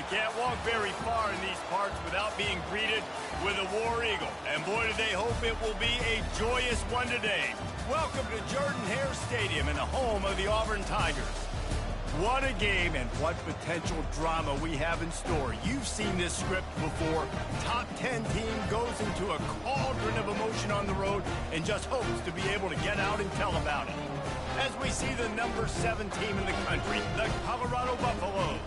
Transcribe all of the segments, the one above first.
You can't walk very far in these parts without being greeted with a War Eagle. And boy, do they hope it will be a joyous one today. Welcome to Jordan-Hare Stadium and the home of the Auburn Tigers. What a game and what potential drama we have in store. You've seen this script before. Top 10 team goes into a cauldron of emotion on the road and just hopes to be able to get out and tell about it. As we see the number 7 team in the country, the Colorado Buffaloes,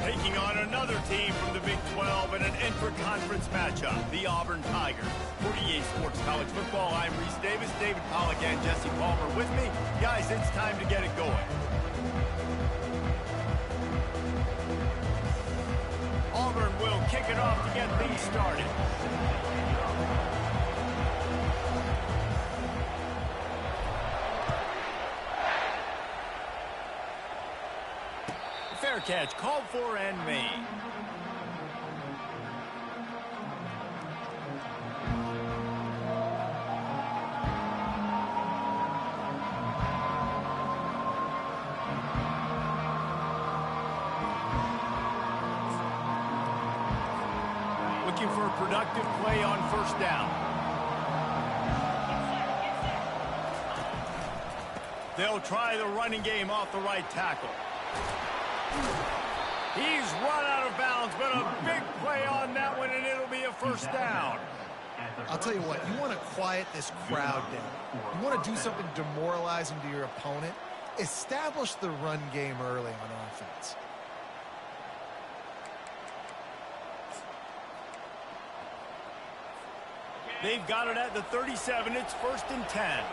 taking on another team from the Big 12 in an intra-conference matchup, the Auburn Tigers. For EA Sports College Football, I'm Reese Davis, David Pollack, and Jesse Palmer with me. Guys, it's time to get it going. Auburn will kick it off to get things started. Fair catch, called for and made. Looking for a productive play on first down. They'll try the running game off the right tackle. He's run out of bounds, but a big play on that one, and it'll be a first down. I'll tell you what, you want to quiet this crowd down. You want to do something demoralizing to your opponent. Establish the run game early on offense. They've got it at the 37. It's 1st and 10.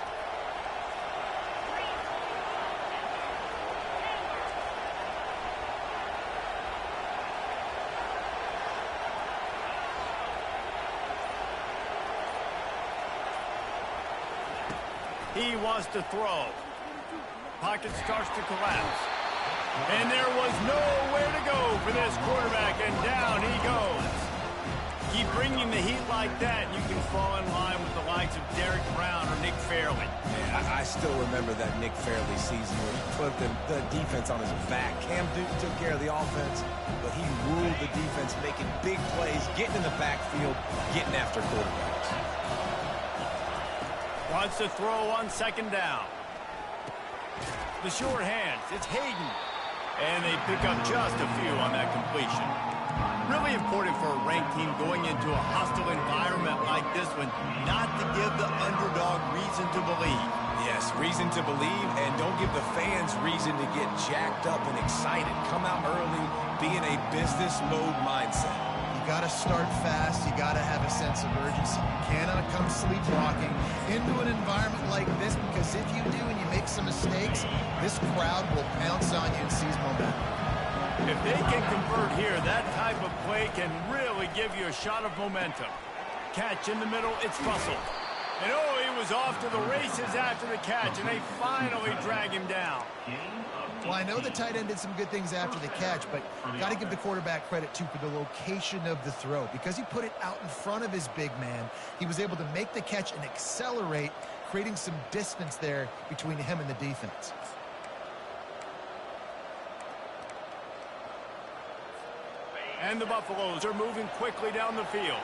He wants to throw. Pocket starts to collapse. And there was nowhere to go for this quarterback, and down he goes. Keep bringing the heat like that, and you can fall in line with the likes of Derek Brown or Nick Fairley. Man, I still remember that Nick Fairley season where he put the defense on his back. Cam Duke took care of the offense, but he ruled the defense, making big plays, getting in the backfield, getting after quarterbacks. Wants to throw on 2nd down. The short hands, it's Hayden. And they pick up just a few on that completion. Really important for a ranked team going into a hostile environment like this one, not to give the underdog reason to believe. Yes, reason to believe, and don't give the fans reason to get jacked up and excited. Come out early, be in a business mode mindset. You got to start fast. You got to have a sense of urgency. You cannot come sleepwalking into an environment like this, because if you do and you make some mistakes, this crowd will pounce on you and seize momentum. If they can convert here, that type of play can really give you a shot of momentum. Catch in the middle, it's Russell. And oh, he was off to the races after the catch, and they finally drag him down. Well, I know the tight end did some good things after the catch, but got to give the quarterback credit, too, for the location of the throw. Because he put it out in front of his big man, he was able to make the catch and accelerate, creating some distance there between him and the defense. And the Buffaloes are moving quickly down the field.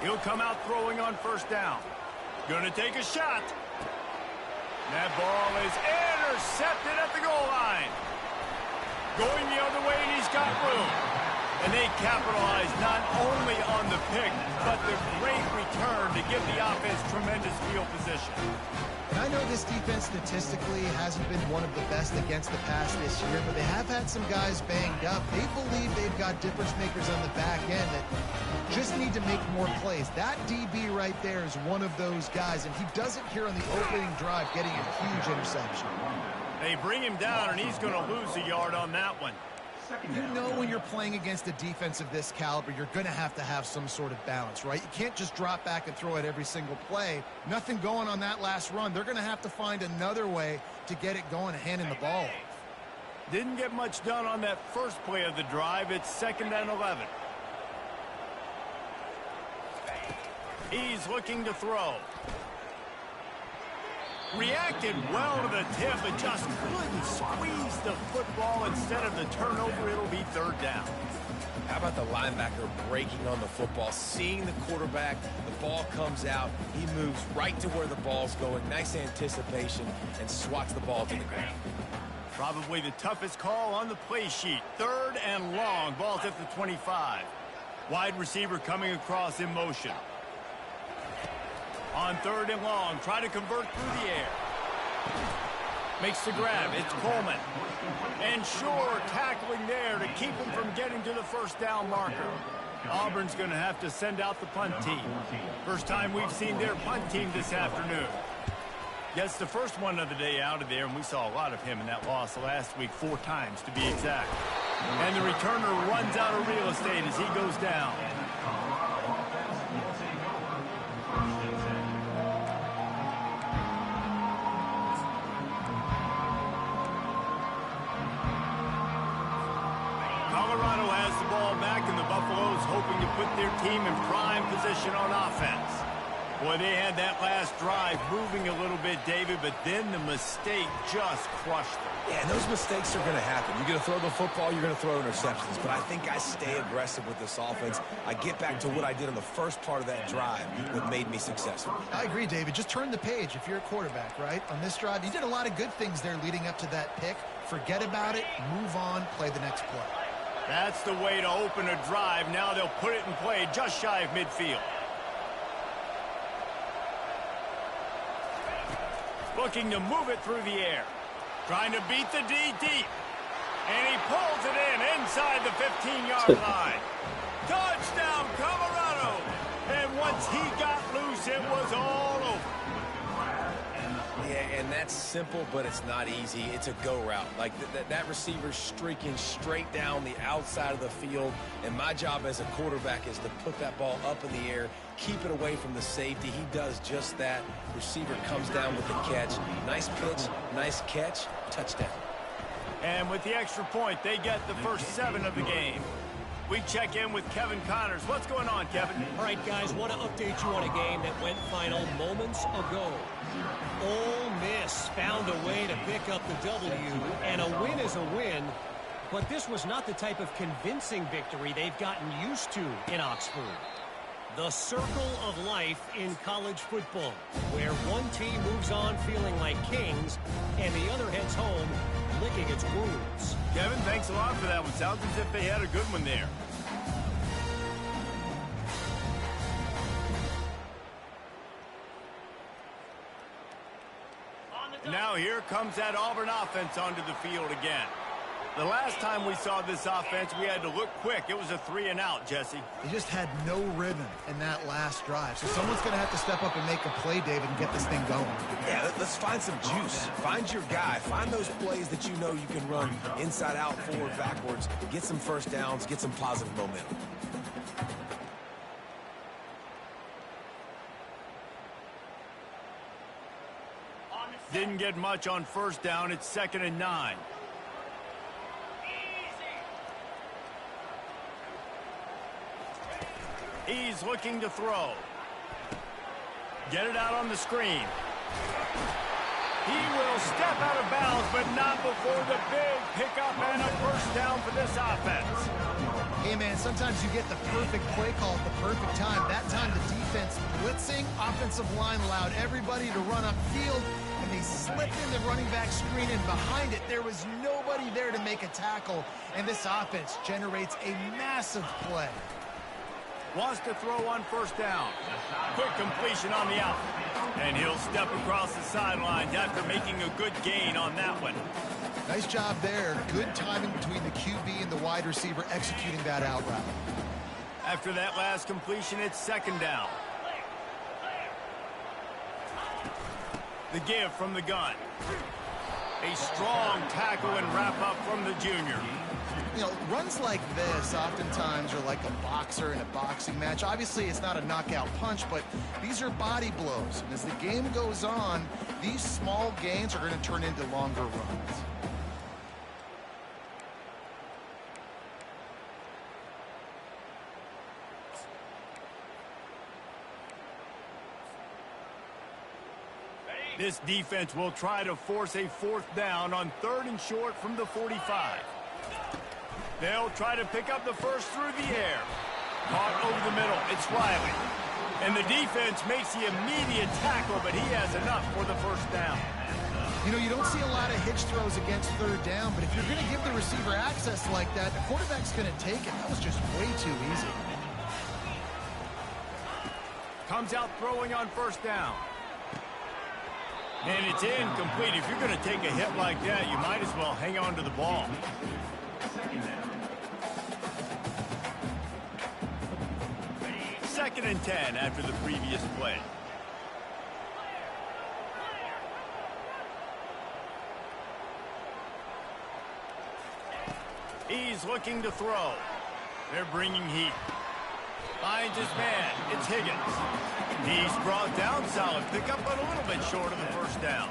He'll come out throwing on 1st down. Gonna take a shot. That ball is intercepted at the goal line. Going the other way, and he's got room. And they capitalize not only on the pick, but the great return to give the offense tremendous field position. And I know this defense statistically hasn't been one of the best against the pass this year, but they have had some guys banged up. They believe they've got difference makers on the back end that just need to make more plays. That DB right there is one of those guys, and he does it here on the opening drive, getting a huge interception. They bring him down, and he's going to lose a yard on that one. You know when you're playing against a defense of this caliber, you're going to have some sort of balance, right? You can't just drop back and throw it every single play. Nothing going on that last run. They're going to have to find another way to get it going and handing the ball off. Didn't get much done on that first play of the drive. It's 2nd and 11. He's looking to throw. Reacted well to the tip, but just couldn't squeeze the football. Instead of the turnover, it'll be third down. How about the linebacker breaking on the football, seeing the quarterback, the ball comes out, he moves right to where the ball's going, nice anticipation, and swats the ball to the ground. Probably the toughest call on the play sheet. Third and long, ball's at the 25. Wide receiver coming across in motion. On third and long, try to convert through the air. Makes the grab, it's Coleman. And Shore tackling there to keep him from getting to the first down marker. Auburn's going to have to send out the punt team. First time we've seen their punt team this afternoon. Gets the first one of the day out of there, and we saw a lot of him in that loss last week, 4 times to be exact. And the returner runs out of real estate as he goes down. Colorado has the ball back, and the Buffaloes hoping to put their team in prime position on offense. Boy, they had that last drive moving a little bit, David, but then the mistake just crushed them. Yeah, and those mistakes are going to happen. You're going to throw the football, you're going to throw interceptions. But I think I stay aggressive with this offense. I get back to what I did on the first part of that drive that made me successful. I agree, David. Just turn the page if you're a quarterback, right? On this drive, you did a lot of good things there leading up to that pick. Forget about it, move on, play the next play. That's the way to open a drive. Now they'll put it in play just shy of midfield. Looking to move it through the air. Trying to beat the D deep. And he pulls it in inside the 15-yard line. Touchdown, Colorado! And once he got loose, it was all over. Yeah, and that's simple, but it's not easy. It's a go route. Like that receiver's streaking straight down the outside of the field, and my job as a quarterback is to put that ball up in the air, keep it away from the safety. He does just that. Receiver comes down with the catch. Nice pitch, nice catch, touchdown. And with the extra point, they get the first 7 of the game. We check in with Kevin Connors. What's going on, Kevin? All right, guys, want to update you on a game that went final moments ago. Ole Miss found a way to pick up the W, and a win is a win, but this was not the type of convincing victory they've gotten used to in Oxford. The circle of life in college football, where one team moves on feeling like kings, and the other heads home licking its wounds. Kevin, thanks a lot for that one. Sounds as if they had a good one there. Now here comes that Auburn offense onto the field again. The last time we saw this offense, we had to look quick. It was a 3-and-out, Jesse. They just had no rhythm in that last drive. So someone's going to have to step up and make a play, David, and get this thing going. Yeah, let's find some juice. Find your guy. Find those plays that you know you can run inside out, forward, backwards. Get some first downs. Get some positive momentum. Didn't get much on first down. It's 2nd and 9. He's looking to throw. Get it out on the screen. He will step out of bounds, but not before the big pickup and a first down for this offense. Hey, man, sometimes you get the perfect play call at the perfect time. That time the defense blitzing, offensive line allowed everybody to run upfield, and they slipped in the running back screen, and behind it, there was nobody there to make a tackle, and this offense generates a massive play. Wants to throw on first down. Quick completion on the out. And he'll step across the sidelines after making a good gain on that one. Nice job there. Good timing between the QB and the wide receiver executing that out route. After that last completion, it's 2nd down. The give from the gun. A strong tackle and wrap up from the junior. You know, runs like this oftentimes are like a boxer in a boxing match. Obviously, it's not a knockout punch, but these are body blows. And as the game goes on, these small gains are going to turn into longer runs. This defense will try to force a 4th down on 3rd and short from the 45. They'll try to pick up the first through the air. Caught over the middle. It's Riley. And the defense makes the immediate tackle, but he has enough for the 1st down. You know, you don't see a lot of hitch throws against 3rd down, but if you're going to give the receiver access like that, the quarterback's going to take it. That was just way too easy. Comes out throwing on 1st down. And it's incomplete. If you're going to take a hit like that, you might as well hang on to the ball. Second and 10 after the previous play. He's looking to throw. They're bringing heat. Finds his man. It's Higgins. He's brought down solid. Pick up but a little bit short of the 1st down.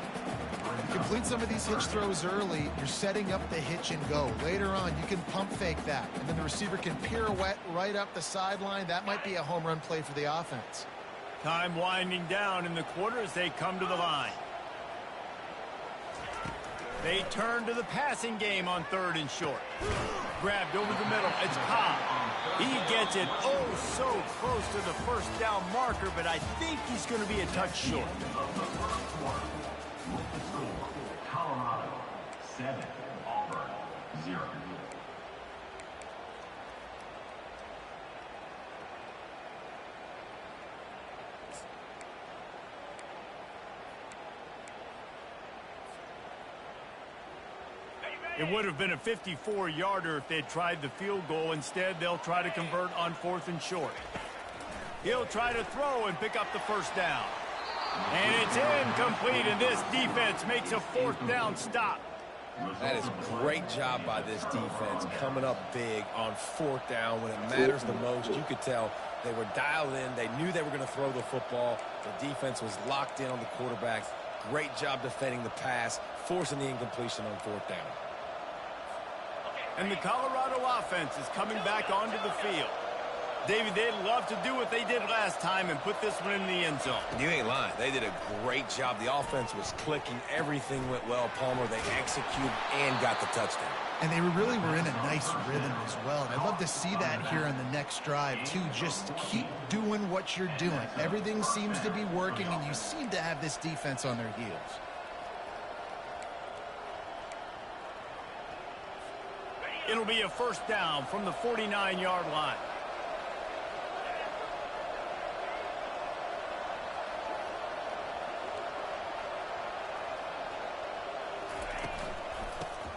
Complete some of these hitch throws early. You're setting up the hitch and go. Later on, you can pump fake that. And then the receiver can pirouette right up the sideline. That might be a home run play for the offense. Time winding down in the quarter as they come to the line. They turn to the passing game on 3rd and short. Grabbed over the middle. It's Cobb. He gets it so close to the 1st down marker, but I think he's going to be a touch short. Colorado 7, Auburn 0. It would have been a 54-yarder if they'd tried the field goal. Instead, they'll try to convert on 4th and short. He'll try to throw and pick up the 1st down. And it's incomplete, and this defense makes a 4th down stop. That is a great job by this defense, coming up big on 4th down when it matters the most. You could tell they were dialed in. They knew they were going to throw the football. The defense was locked in on the quarterback. Great job defending the pass, forcing the incompletion on 4th down. And the Colorado offense is coming back onto the field. David, they'd love to do what they did last time and put this one in the end zone. You ain't lying. They did a great job. The offense was clicking. Everything went well, Palmer. They executed and got the touchdown. And they really were in a nice rhythm as well. And I'd love to see that here on the next drive, too. Just keep doing what you're doing. Everything seems to be working, and you seem to have this defense on their heels. It'll be a 1st down from the 49-yard line.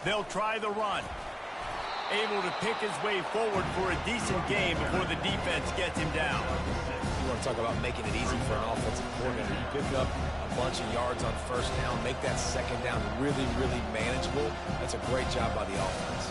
They'll try the run. Able to pick his way forward for a decent game before the defense gets him down. You want to talk about making it easy for an offensive coordinator. You pick up a bunch of yards on 1st down, make that 2nd down really, really manageable. That's a great job by the offense.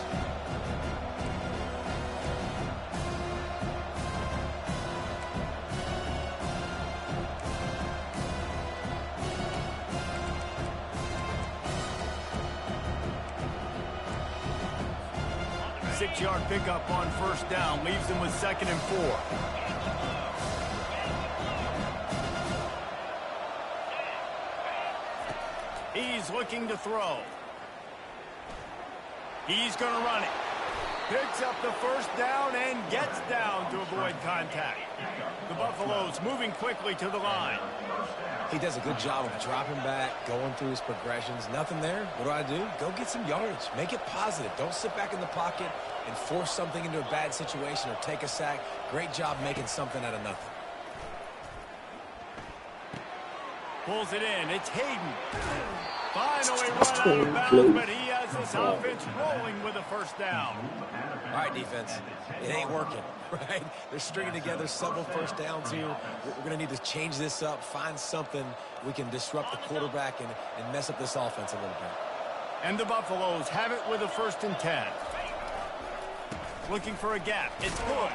Six-yard pickup on 1st down leaves them with 2nd and 4. He's looking to throw. He's going to run it. Picks up the 1st down and gets down to avoid contact. The Buffaloes moving quickly to the line. He does a good job of dropping back, going through his progressions. Nothing there. What do? Go get some yardage. Make it positive. Don't sit back in the pocket and force something into a bad situation or take a sack. Great job making something out of nothing. Pulls it in. It's Hayden. Finally run out of bounds, but he has this offense rolling with a 1st down. All right, defense. It ain't working, right? They're stringing together several 1st downs here. We're going to need to change this up, find something we can disrupt the quarterback and mess up this offense a little bit. And the Buffaloes have it with a 1st and 10. Looking for a gap. It's good.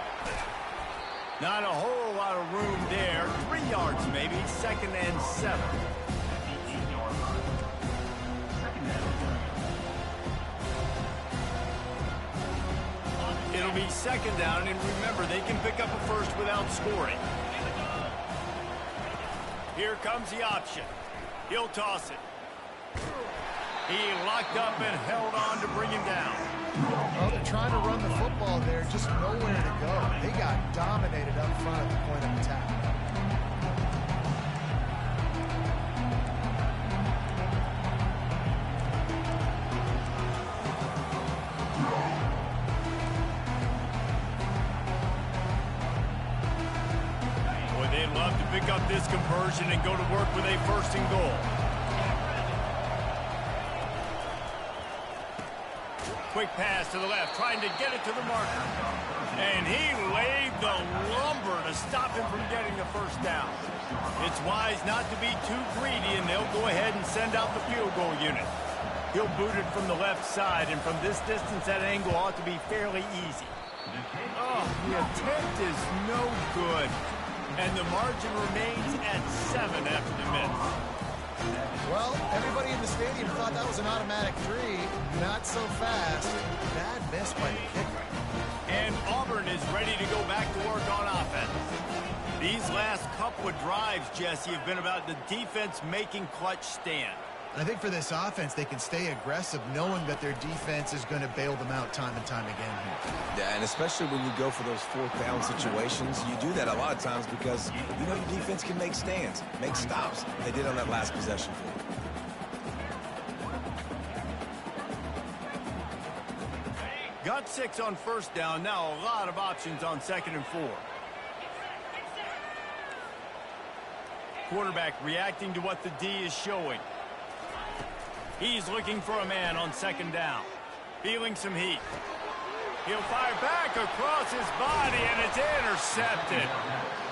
Not a whole lot of room there. 3 yards maybe. 2nd and 7. It'll be 2nd down, and remember, they can pick up a 1st without scoring. Here comes the option. He'll toss it. He locked up and held on to bring him down. Well, they're trying to run the football there, just nowhere to go. They got dominated up front at the point of attack. Boy, they'd love to pick up this conversion and go to work with a first and goal. Quick pass to the left, trying to get it to the marker. And he laid the lumber to stop him from getting the first down. It's wise not to be too greedy, and they'll go ahead and send out the field goal unit. He'll boot it from the left side, and from this distance, that angle ought to be fairly easy. Oh, the attempt is no good. And the margin remains at 7 after the miss. Well, everybody in the stadium thought that was an automatic 3. Not so fast. Bad miss by the kicker. And Auburn is ready to go back to work on offense. These last couple of drives, Jesse, have been about the defense making clutch stand. I think for this offense, they can stay aggressive knowing that their defense is going to bail them out time and time again here. Yeah, and especially when you go for those fourth down situations, you do that a lot of times because you know your defense can make stands, make stops. They did on that last possession for you. Got 6 on first down. Now a lot of options on 2nd and 4. Quarterback reacting to what the D is showing. He's looking for a man on 2nd down. Feeling some heat. He'll fire back across his body, and it's intercepted.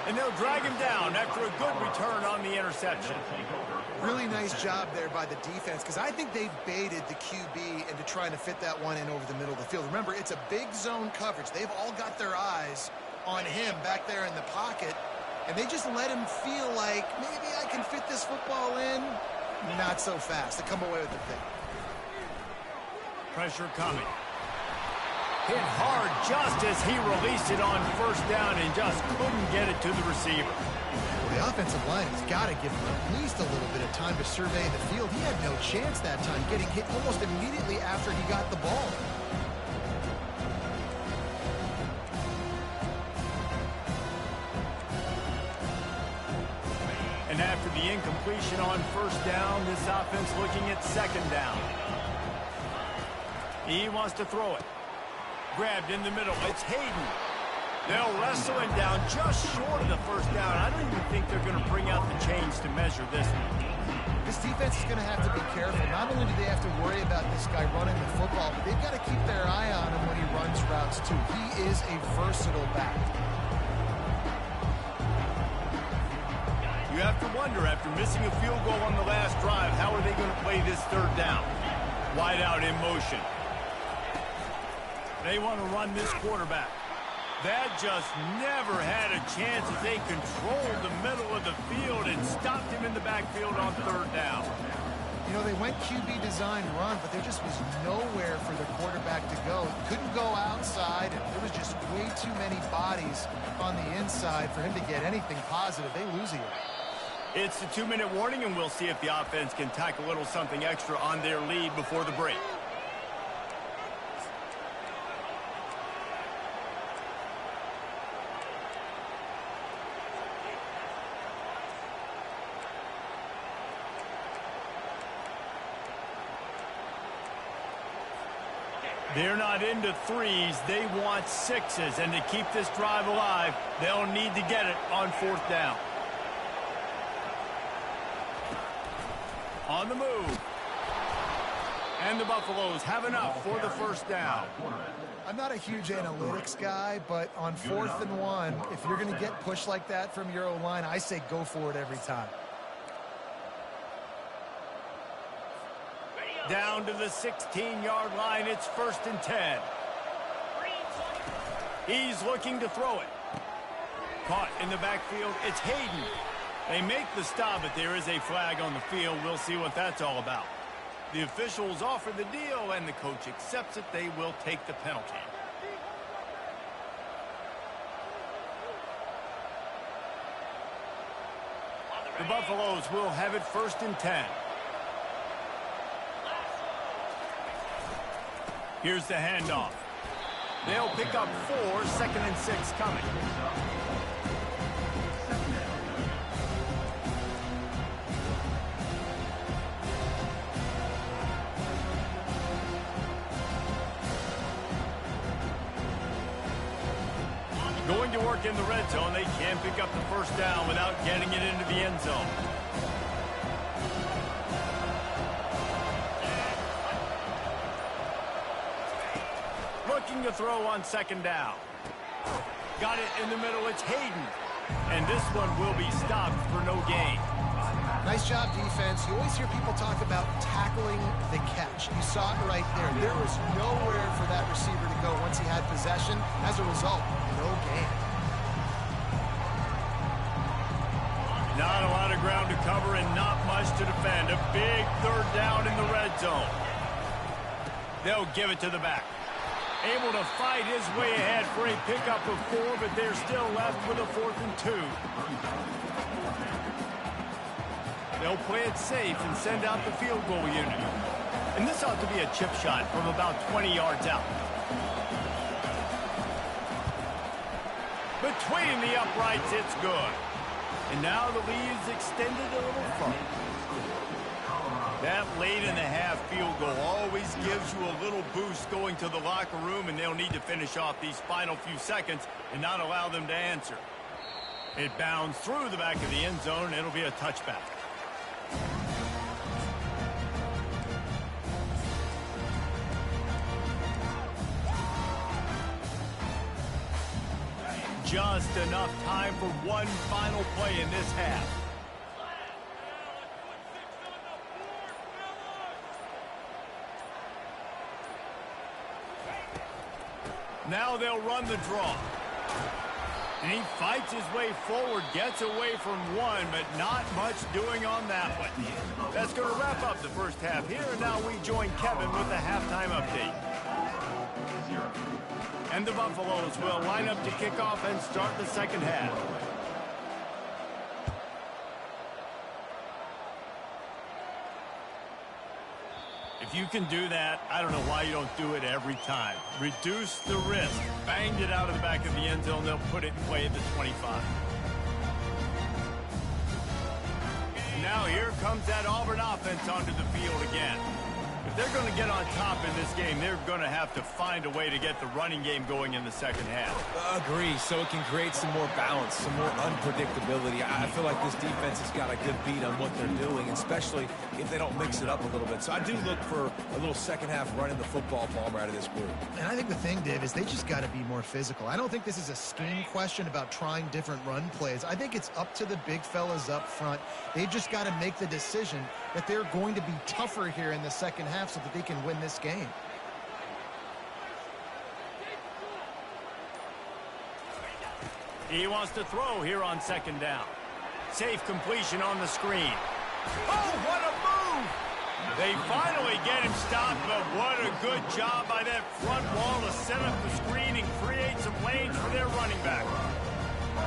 And they'll drag him down after a good return on the interception. Really nice job there by the defense, because I think they've baited the QB into trying to fit that one in over the middle of the field. Remember, it's a big zone coverage. They've all got their eyes on him back there in the pocket, and they just let him feel like, maybe I can fit this football in. Not so fast. They come away with the pick. Pressure coming. Hit hard just as he released it on first down and just couldn't get it to the receiver. Well, the offensive line has got to give him at least a little bit of time to survey the field. He had no chance that time, getting hit almost immediately after he got the ball. And after the incompletion on first down, this offense looking at 2nd down. He wants to throw it. Grabbed in the middle. It's Hayden. They'll wrestle him down just short of the first down. I don't even think they're going to bring out the chains to measure this one. This defense is going to have to be careful. Not only do they have to worry about this guy running the football, but they've got to keep their eye on him when he runs routes too. He is a versatile back. You have to wonder, after missing a field goal on the last drive, how are they going to play this 3rd down? Wide out in motion. They want to run this quarterback. That just never had a chance as they controlled the middle of the field and stopped him in the backfield on 3rd down. You know, they went QB design run, but there just was nowhere for the quarterback to go. Couldn't go outside, and there was just way too many bodies on the inside for him to get anything positive. They lose a yard. It's the 2-minute warning, and we'll see if the offense can tack a little something extra on their lead before the break. They're not into 3s. They want 6s. And to keep this drive alive, they'll need to get it on 4th down. On the move. And the Buffaloes have enough for the first down. I'm not a huge analytics guy, but on 4th and 1, if you're going to get pushed like that from your O-line, I say go for it every time. Down to the 16-yard line. It's 1st and 10. He's looking to throw it. Caught in the backfield. It's Hayden. They make the stop, but there is a flag on the field. We'll see what that's all about. The officials offer the deal, and the coach accepts it. They will take the penalty. The Buffaloes will have it 1st and 10. Here's the handoff. They'll pick up 4, 2nd and 6 coming. Going to work in the red zone, they can pick up the 1st down without getting it into the end zone. Looking to throw on 2nd down. Got it in the middle, it's Hayden. And this one will be stopped for no gain. Nice job, defense. You always hear people talk about tackling the catch. You saw it right there. There was nowhere for that receiver to go once he had possession. As a result, no gain. Not a lot of ground to cover and not much to defend. A big 3rd down in the red zone. They'll give it to the back. Able to fight his way ahead for a pickup of 4, but they're still left with a 4th and 2. They'll play it safe and send out the field goal unit. And this ought to be a chip shot from about 20 yards out. Between the uprights, it's good. And now the lead is extended a little further. That late-in-the-half field goal always gives you a little boost going to the locker room, and they'll need to finish off these final few seconds and not allow them to answer. It bounds through the back of the end zone, and it'll be a touchback. Just enough time for one final play in this half. Now they'll run the draw. And he fights his way forward, gets away from one, but not much doing on that one. That's going to wrap up the first half here, and now we join Kevin with the halftime update. And the Buffaloes will line up to kick off and start the second half. If you can do that, I don't know why you don't do it every time. Reduce the risk. Banged it out of the back of the end zone. They'll put it in play at the 25. Now here comes that Auburn offense onto the field again. If they're going to get on top in this game, they're going to have to find a way to get the running game going in the second half. Agree, so it can create some more balance, some more unpredictability. I feel like this defense has got a good beat on what they're doing, especially if they don't mix it up a little bit. So I do look for a little second half running the football ball out of this group. And I think the thing, Dave, is they just got to be more physical. I don't think this is a scheme question about trying different run plays. I think it's up to the big fellas up front. They've just got to make the decision that they're going to be tougher here in the second half so that they can win this game. He wants to throw here on second down. Safe completion on the screen. Oh, what a move! They finally get him stopped, but what a good job by that front wall to set up the screen and create some lanes for their running back.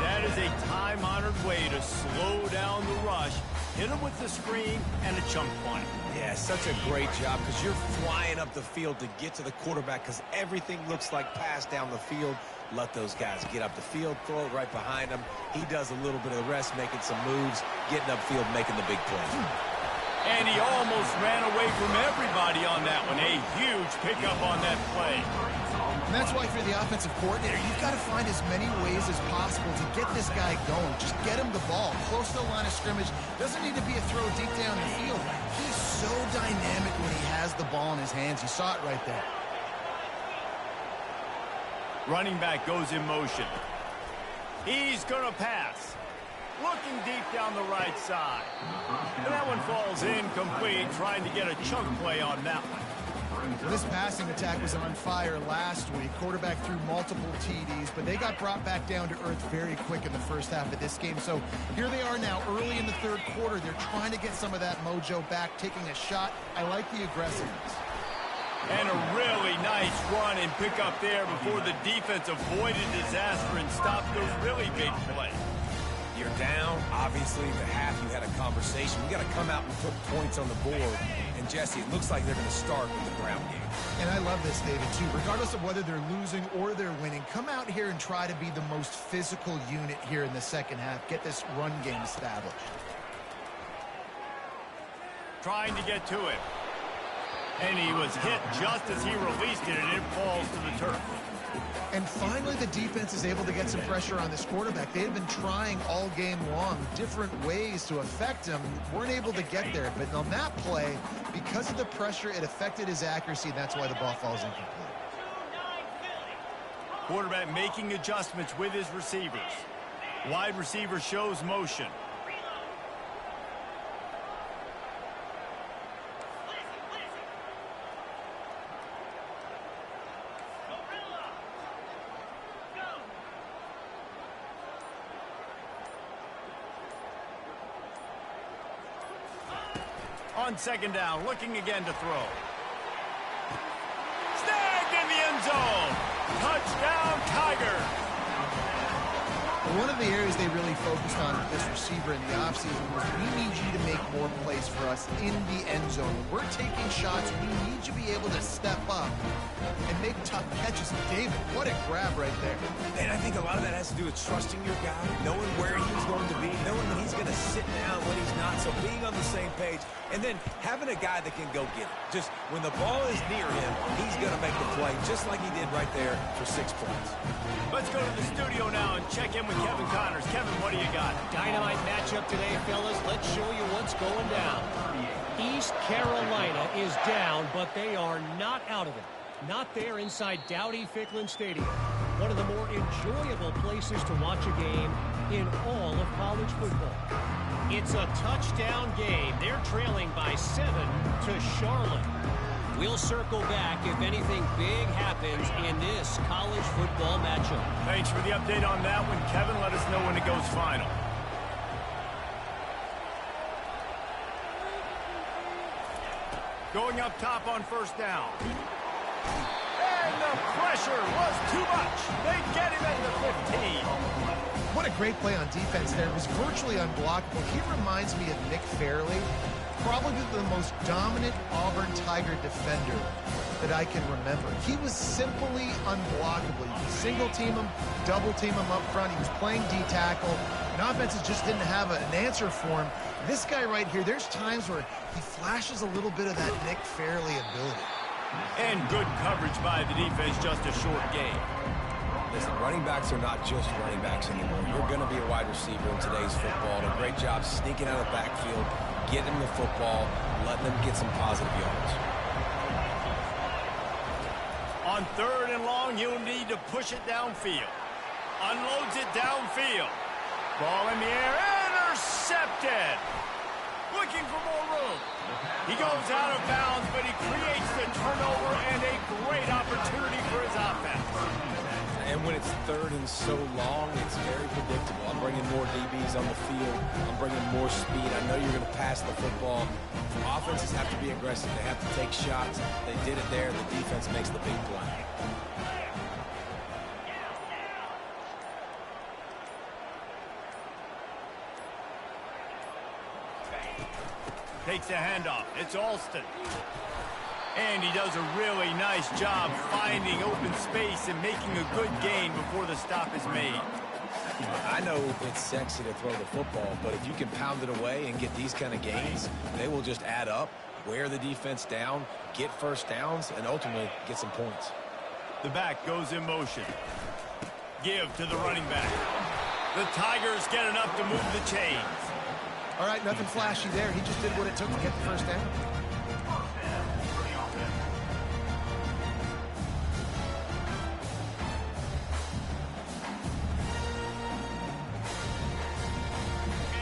That is a time-honored way to slow down the rush, hit him with the screen, and a chunk punt. Yeah, such a great job because you're flying up the field to get to the quarterback because everything looks like pass down the field. Let those guys get up the field, throw it right behind him. He does a little bit of the rest, making some moves, getting upfield, making the big play. And he almost ran away from everybody on that one. A huge pickup on that play. And that's why for the offensive coordinator, you've got to find as many ways as possible to get this guy going. Just get him the ball. Close to the line of scrimmage. Doesn't need to be a throw deep down the field. He's so dynamic when he has the ball in his hands. You saw it right there. Running back goes in motion. He's going to pass. Looking deep down the right side. And that one falls incomplete, trying to get a chunk play on that one. This passing attack was on fire last week. Quarterback threw multiple TDs, but they got brought back down to earth very quick in the first half of this game. So here they are now early in the third quarter. They're trying to get some of that mojo back, taking a shot. I like the aggressiveness. And a really nice run and pick up there before the defense avoided disaster and stopped the really big play. You're down. Obviously, the half you had a conversation. We got to come out and put points on the board. And, Jesse, it looks like they're going to start with the ground game. And I love this, David, too. Regardless of whether they're losing or they're winning, come out here and try to be the most physical unit here in the second half. Get this run game established. Trying to get to it. And he was hit just as he released it, and it falls to the turf. And finally, the defense is able to get some pressure on this quarterback. They had been trying all game long different ways to affect him. Weren't able to get there. But on that play, because of the pressure, it affected his accuracy, and that's why the ball falls incomplete. Quarterback making adjustments with his receivers. Wide receiver shows motion. On second down, looking again to throw. Snagged in the end zone. Touchdown, Tiger. One of the areas they really focused on with this receiver in the offseason was we need you to make more plays for us in the end zone. When we're taking shots, we need you to be able to step up and make tough catches. David, what a grab right there. And I think a lot of that has to do with trusting your guy, knowing where he's going to be, knowing when he's going to sit down, when he's not. So being on the same page, and then having a guy that can go get it. Just when the ball is near him, he's going to make the play, just like he did right there for 6 points. Let's go to the studio now and check in with Kevin Connors. Kevin, what do you got? Dynamite matchup today, fellas. Let's show you what's going down. East Carolina is down, but they are not out of it. Not there inside Dowdy-Ficklin Stadium. One of the more enjoyable places to watch a game in all of college football. It's a touchdown game. They're trailing by 7 to Charlotte. We'll circle back if anything big happens in this college football matchup. Thanks for the update on that one, Kevin. Let us know when it goes final. Going up top on first down. And the pressure was too much. They get him at the 15. What a great play on defense there. It was virtually unblockable. He reminds me of Nick Fairley, probably the most dominant Auburn Tiger defender that I can remember. He was simply unblockable. You could single team him, double team him up front. He was playing D-tackle, and offenses just didn't have an answer for him. This guy right here, there's times where he flashes a little bit of that Nick Fairley ability. And good coverage by the defense, just a short game. Listen, running backs are not just running backs anymore. You're going to be a wide receiver in today's football. And a great job sneaking out of the backfield, getting them the football, letting them get some positive yards. On third and long, you'll need to push it downfield. Unloads it downfield. Ball in the air, intercepted. Looking for more room. He goes out of bounds, but he creates the turnover and a great opportunity for his offense. And when it's third and so long, it's very predictable. I'm bringing more DBs on the field. I'm bringing more speed. I know you're going to pass the football. Offenses have to be aggressive. They have to take shots. They did it there. The defense makes the big play. Takes a handoff. It's Alston. And he does a really nice job finding open space and making a good gain before the stop is made. I know it's sexy to throw the football, but if you can pound it away and get these kind of gains, they will just add up, wear the defense down, get first downs, and ultimately get some points. The back goes in motion. Give to the running back. The Tigers get enough to move the chains. All right, nothing flashy there. He just did what it took to get the first down.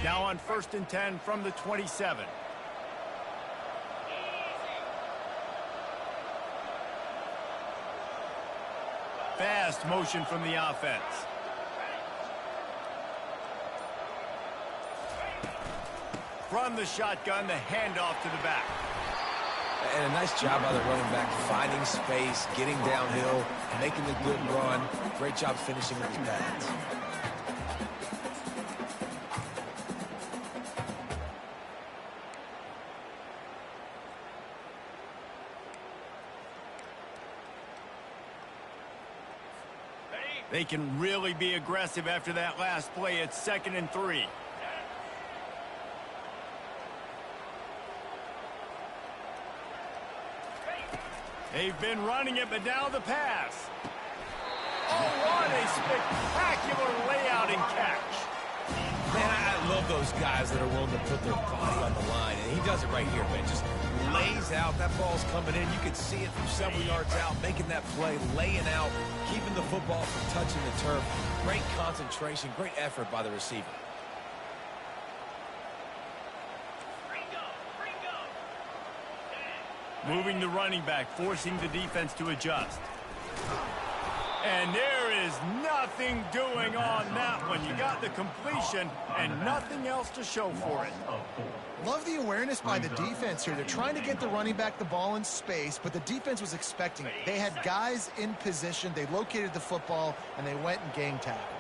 Now on 1st and 10 from the 27. Fast motion from the offense. From the shotgun, the handoff to the back. And a nice job by the running back, finding space, getting downhill, making the good run. Great job finishing with his pads. They can really be aggressive after that last play. It's 2nd and 3. They've been running it, but now the pass. Oh, what a spectacular layout and catch. Man, I love those guys that are willing to put their body on the line, and he does it right here, man. Just lays out. That ball's coming in. You can see it from several yards out, making that play, laying out, keeping the football from touching the turf. Great concentration, great effort by the receiver. Moving the running back, forcing the defense to adjust. And there is nothing doing on that one. You got the completion and nothing else to show for it. Love the awareness by the defense here. They're trying to get the running back the ball in space, but the defense was expecting it. They had guys in position. They located the football, and they went and gang tackled.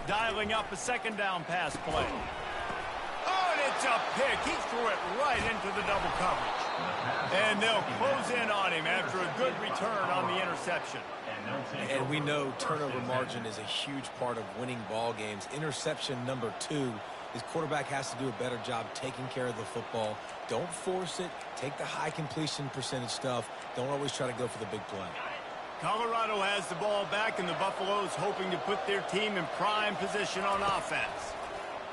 Dialing up a 2nd down pass play. Oh, and it's a pick. He threw it right into the double coverage. And they'll close in on him after a good return on the interception. And we know turnover margin is a huge part of winning ball games. Interception number 2. His quarterback has to do a better job taking care of the football. Don't force it. Take the high completion percentage stuff. Don't always try to go for the big play. Colorado has the ball back, and the Buffaloes hoping to put their team in prime position on offense.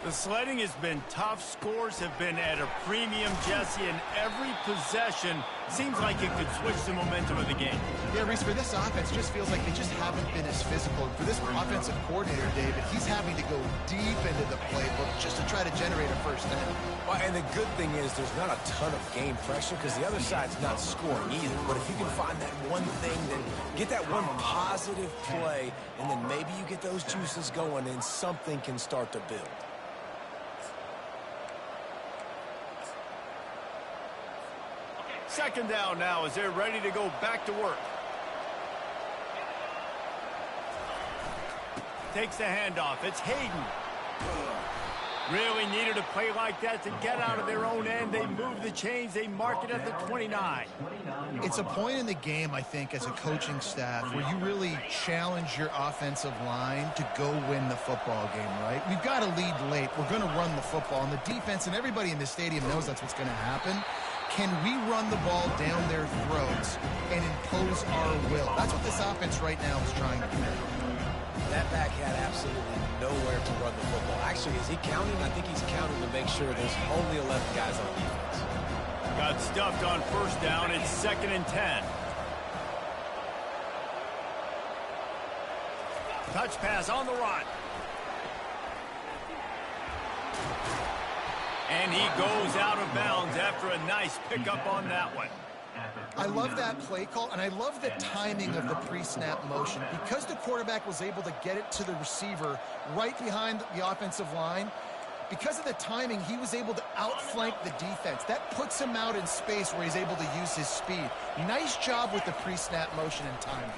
The sledding has been tough. Scores have been at a premium, Jesse, and every possession seems like it could switch the momentum of the game. Yeah, Reese, for this offense, just feels like they just haven't been as physical. For this offensive coordinator, David, he's having to go deep into the playbook just to try to generate a first down. Well, and the good thing is there's not a ton of game pressure because the other side's not scoring either. But if you can find that one thing, then get that one positive play, and then maybe you get those juices going and something can start to build. Second down now as they're ready to go back to work. Takes the handoff. It's Hayden. Really needed a play like that to get out of their own end. They move the chains. They mark it at the 29. It's a point in the game, I think, as a coaching staff where you really challenge your offensive line to go win the football game, right? We've got to lead late. We're going to run the football. And the defense and everybody in the stadium knows that's what's going to happen. Can we run the ball down their throats and impose our will? That's what this offense right now is trying to do. That back had absolutely nowhere to run the football. Actually, is he counting? I think he's counting to make sure there's only 11 guys on defense. Got stuffed on first down. It's 2nd and 10. Touch pass on the run. And he goes out of bounds after a nice pickup on that one. I love that play call, and I love the timing of the pre-snap motion. Because the quarterback was able to get it to the receiver right behind the offensive line, because of the timing, he was able to outflank the defense. That puts him out in space where he's able to use his speed. Nice job with the pre-snap motion and timing.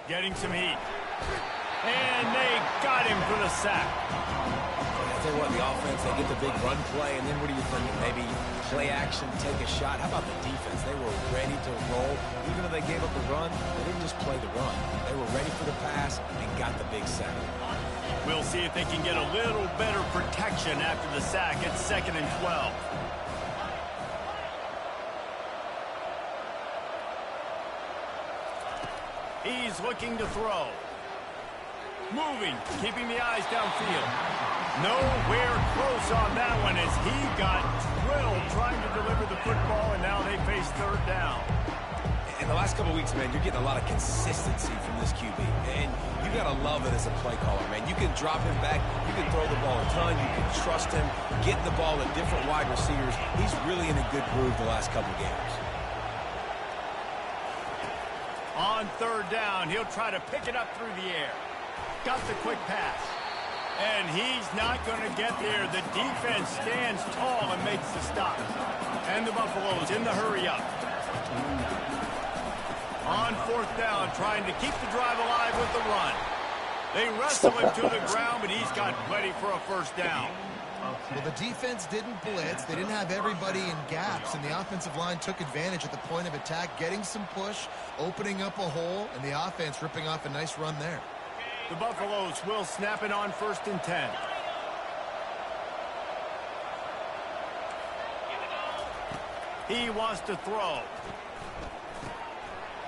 Getting some heat. And they got him for the sack. I tell you what, the offense, they get the big run play, and then what do you think? Maybe play action, take a shot. How about the defense? They were ready to roll. Even though they gave up the run, they didn't just play the run. They were ready for the pass and got the big sack. We'll see if they can get a little better protection after the sack. It's 2nd and 12. He's looking to throw. Moving, keeping the eyes downfield. Nowhere close on that one as he got drilled trying to deliver the football, and now they face 3rd down. In the last couple of weeks, man, you're getting a lot of consistency from this QB. And you got to love it as a play caller, man. You can drop him back. You can throw the ball a ton. You can trust him. Getting the ball at different wide receivers. He's really in a good groove the last couple of games. On 3rd down, he'll try to pick it up through the air. Got the quick pass. And he's not going to get there. The defense stands tall and makes the stop. And the Buffaloes in the hurry up. On 4th down, trying to keep the drive alive with the run. They wrestle him to the ground, but he's got plenty for a first down. Well, the defense didn't blitz. They didn't have everybody in gaps, and the offensive line took advantage at the point of attack, getting some push, opening up a hole, and the offense ripping off a nice run there. The Buffaloes will snap it on 1st and 10. He wants to throw.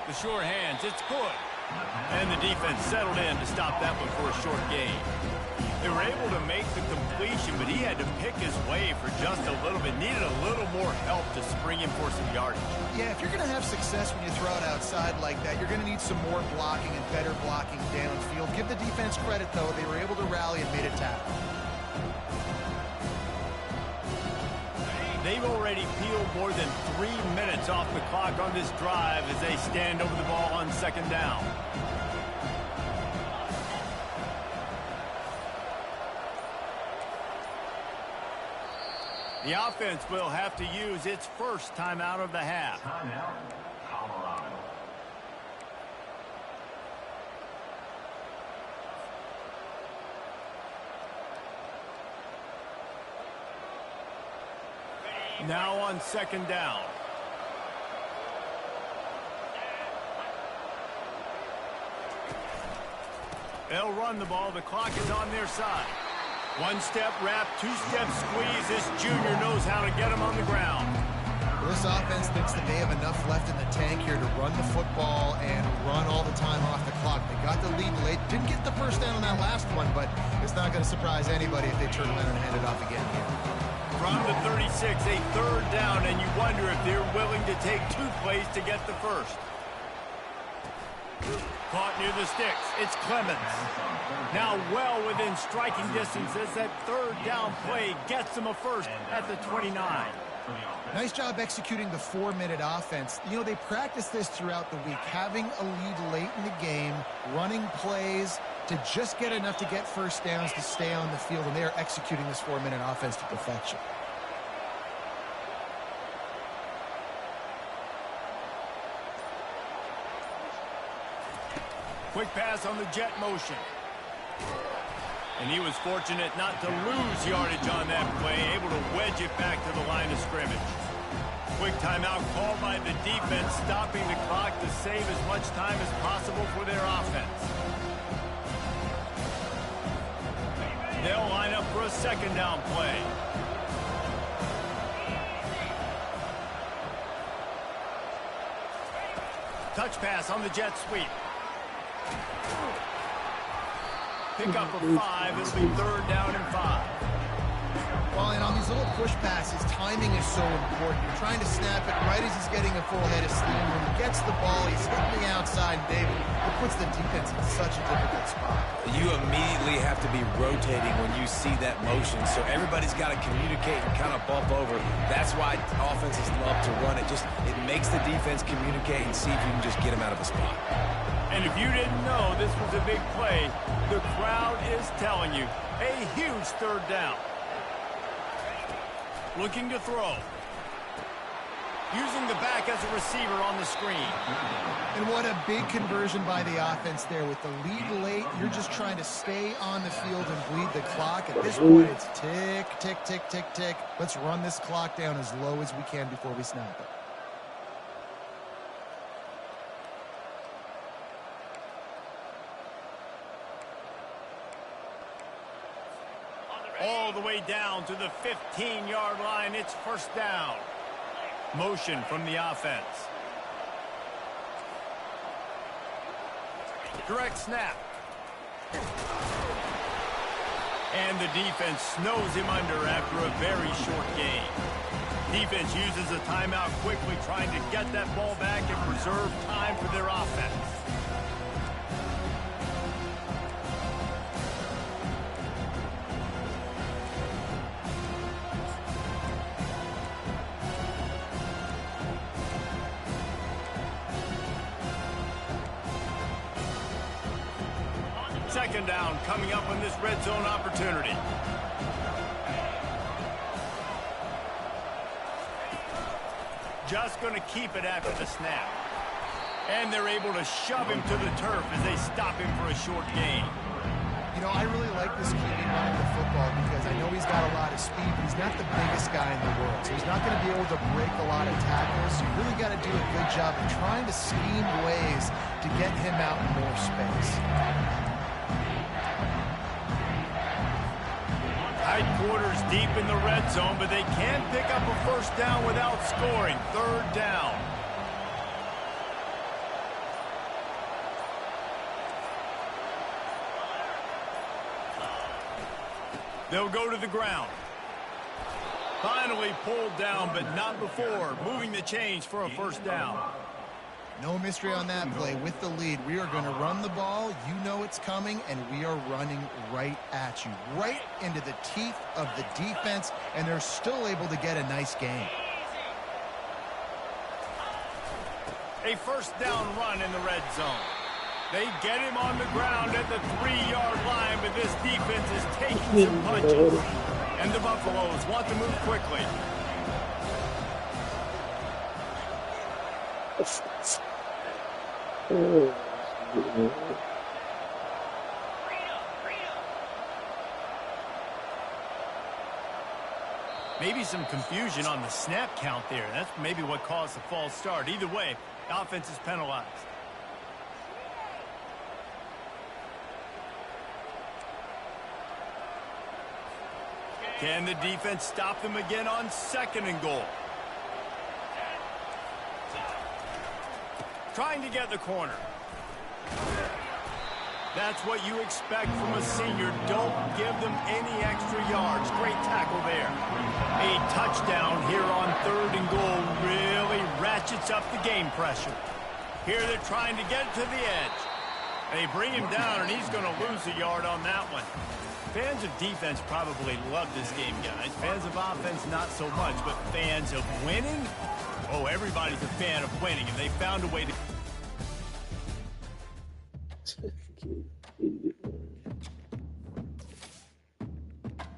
The sure hands, it's good. And the defense settled in to stop that one for a short gain. They were able to make the completion, but he had to pick his way for just a little bit. Needed a little more help to spring him for some yardage. Yeah, if you're going to have success when you throw it outside like that, you're going to need some more blocking and better blocking downfield. Give the defense credit, though. They were able to rally and made a tackle. They've already peeled more than 3 minutes off the clock on this drive as they stand over the ball on 2nd down. The offense will have to use its first timeout of the half. Timeout, Colorado. Now on 2nd down. They'll run the ball. The clock is on their side. 1-step wrap, 2-step squeeze. This junior knows how to get him on the ground. This offense thinks that they have enough left in the tank here to run the football and run all the time off the clock. They got the lead late. Didn't get the first down on that last one, but it's not going to surprise anybody if they turn around and hand it off again here. From the 36, a 3rd down, and you wonder if they're willing to take 2 plays to get the first. Caught near the sticks. It's Clemens. Now well within striking distance as that 3rd down play gets them a first at the 29. Nice job executing the 4-minute offense. You know, they practiced this throughout the week, having a lead late in the game, running plays to just get enough to get first downs to stay on the field, and they are executing this 4-minute offense to perfection. Quick pass on the jet motion. And he was fortunate not to lose yardage on that play, able to wedge it back to the line of scrimmage. Quick timeout called by the defense, stopping the clock to save as much time as possible for their offense. They'll line up for a 2nd down play. Touch pass on the jet sweep. Pick up a 5. It'll be 3rd down and 5. Well, and on these little push passes, timing is so important. You're trying to snap it right as he's getting a full head of steam. When he gets the ball, he's hitting the outside, David. It puts the defense in such a difficult spot. You immediately have to be rotating when you see that motion, so everybody's got to communicate and kind of bump over. That's why offenses love to run it. It makes the defense communicate and see if you can just get him out of a spot. And if you didn't know this was a big play, the crowd is telling you. A huge 3rd down. Looking to throw. Using the back as a receiver on the screen. And what a big conversion by the offense there. With the lead late, you're just trying to stay on the field and bleed the clock. At this point, it's tick, tick, tick, tick, tick. Let's run this clock down as low as we can before we snap it. All the way down to the 15-yard line. It's 1st down. Motion from the offense. Direct snap. And the defense snows him under after a very short game. Defense uses a timeout quickly, trying to get that ball back and preserve time for their offense. Second down coming up on this red zone opportunity. Just going to keep it after the snap. And they're able to shove him to the turf as they stop him for a short gain. You know, I really like this QB running the football because I know he's got a lot of speed, but he's not the biggest guy in the world. So he's not going to be able to break a lot of tackles. So you really got to do a good job of trying to scheme ways to get him out in more space. Tight quarters deep in the red zone, but they can't pick up a first down without scoring. Third down. They'll go to the ground. Finally pulled down, but not before. Moving the chains for a first down. No mystery on that play. With the lead, we are going to run the ball. You know it's coming, and we are running right at you, right into the teeth of the defense, and they're still able to get a nice gain. A first down run in the red zone. They get him on the ground at the 3-yard line, but this defense is taking some punches. And the Buffaloes want to move quickly. Maybe some confusion on the snap count there. That's maybe what caused the false start. Either way, the offense is penalized. Can the defense stop them again on 2nd and goal? Trying to get the corner. That's what you expect from a senior. Don't give them any extra yards. Great tackle there. A touchdown here on 3rd and goal really ratchets up the game pressure. Here they're trying to get to the edge. They bring him down, and he's going to lose a yard on that one. Fans of defense probably love this game, guys. Fans of offense, not so much. But fans of winning? Oh, everybody's a fan of winning, and they found a way to...